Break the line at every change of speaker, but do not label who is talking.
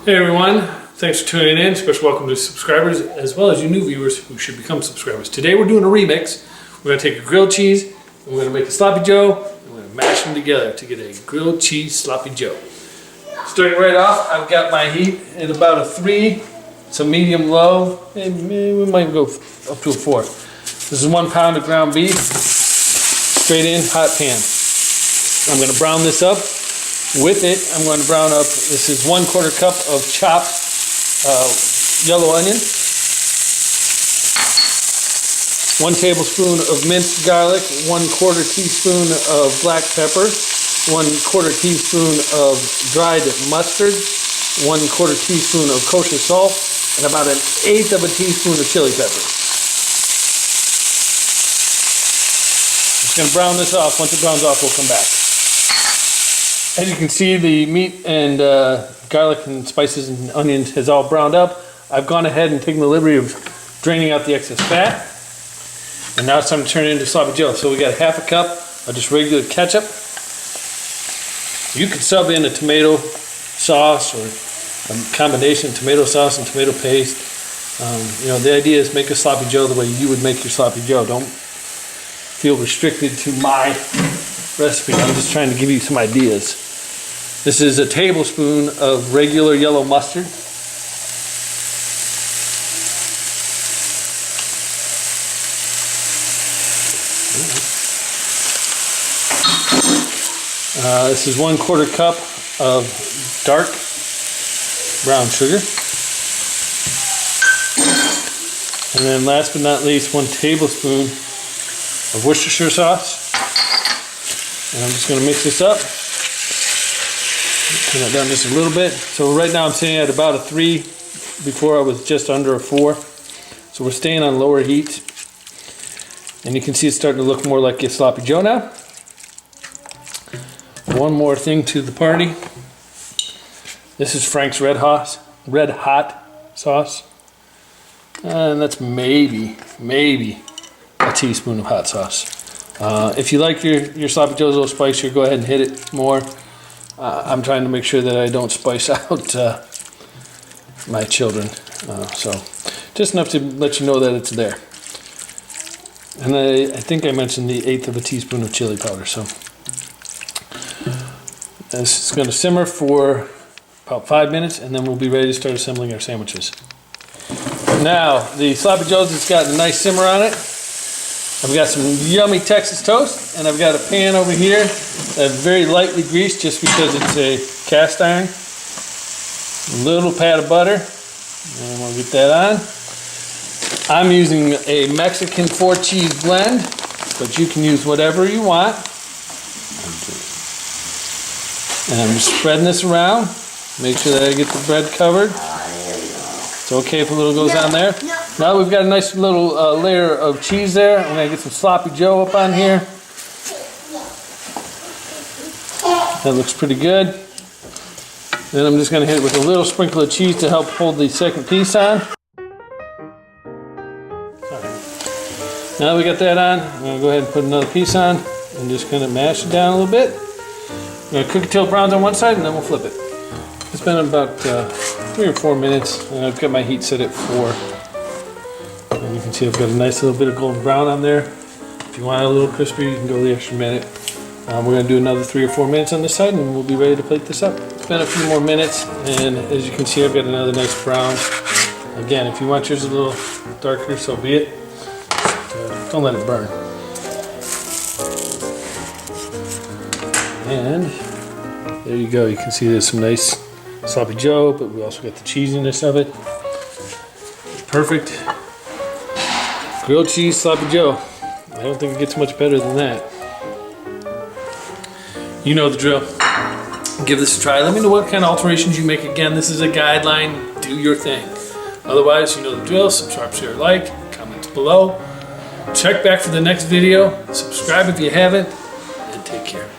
Hey everyone, thanks for tuning in. Special welcome to subscribers as well as you new viewers who should become subscribers. Today we're doing a remix. We're going to take a grilled cheese and we're going to make a sloppy joe and we're going to mash them together to get a grilled cheese sloppy joe. Starting right off, I've got my heat at about a 3. It's a medium low, and we might go up to a 4. This is 1 pound of ground beef, straight in, hot pan. I'm going to brown this up. With it, I'm going to brown up, this is 1/4 cup of chopped yellow onion, 1 tablespoon of minced garlic, 1/4 teaspoon of black pepper, 1/4 teaspoon of dried mustard, 1/4 teaspoon of kosher salt, and about 1/8 of a teaspoon of chili pepper. I'm just going to brown this off. Once it browns off, we'll come back. As you can see, the meat and garlic and spices and onions has all browned up. I've gone ahead and taken the liberty of draining out the excess fat. And now it's time to turn it into sloppy joe. So we got 1/2 cup of just regular ketchup. You could sub in a tomato sauce or a combination of tomato sauce and tomato paste. You know, the idea is make a sloppy joe the way you would make your sloppy joe. Don't feel restricted to my recipe. I'm just trying to give you some ideas. This is a tablespoon of regular yellow mustard. This is 1/4 cup of dark brown sugar. And then last but not least, 1 tablespoon of Worcestershire sauce. And I'm just going to mix this up. Turn that down just a little bit. So right now I'm sitting at about a 3. Before I was just under a 4. So we're staying on lower heat. And you can see it's starting to look more like a sloppy joe now. One more thing to the party. This is Frank's Red Hot sauce. And that's maybe a teaspoon of hot sauce. If you like your sloppy joes a little spicier, go ahead and hit it more. I'm trying to make sure that I don't spice out my children. So just enough to let you know that it's there. And I think I mentioned the 1/8 of a teaspoon of chili powder. So this is going to simmer for about 5 minutes, and then we'll be ready to start assembling our sandwiches. Now, the sloppy joes has got a nice simmer on it. I've got some yummy Texas toast, and I've got a pan over here that's very lightly greased just because it's a cast iron. A little pat of butter, and we'll get that on. I'm using a Mexican 4-cheese blend, but you can use whatever you want. And I'm just spreading this around. Make sure that I get the bread covered. It's okay if a little goes on there. Now we've got a nice little layer of cheese there. I'm going to get some sloppy joe up on here. That looks pretty good. Then I'm just going to hit it with a little sprinkle of cheese to help hold the second piece on. Now that we got that on, I'm going to go ahead and put another piece on and just kind of mash it down a little bit. I'm going to cook it till it browns on one side and then we'll flip it. It's been about 3 or 4 minutes, and I've got my heat set at 4. And you can see I've got a nice little bit of golden brown on there. If you want it a little crispy, you can go the extra minute. We're going to do another 3 or 4 minutes on this side, and we'll be ready to plate this up. It's been a few more minutes, and as you can see, I've got another nice brown. Again, if you want yours a little darker, so be it. Don't let it burn. And there you go. You can see there's some nice sloppy joe, but we also got the cheesiness of it. Perfect grilled cheese sloppy joe. I don't think it gets much better than that. You know the drill. Give this a try. Let me know what kind of alterations you make. Again, this is a guideline. Do your thing. Otherwise, you know the drill. Subscribe, share, like, comments below. Check back for the next video. Subscribe if you haven't, and take care.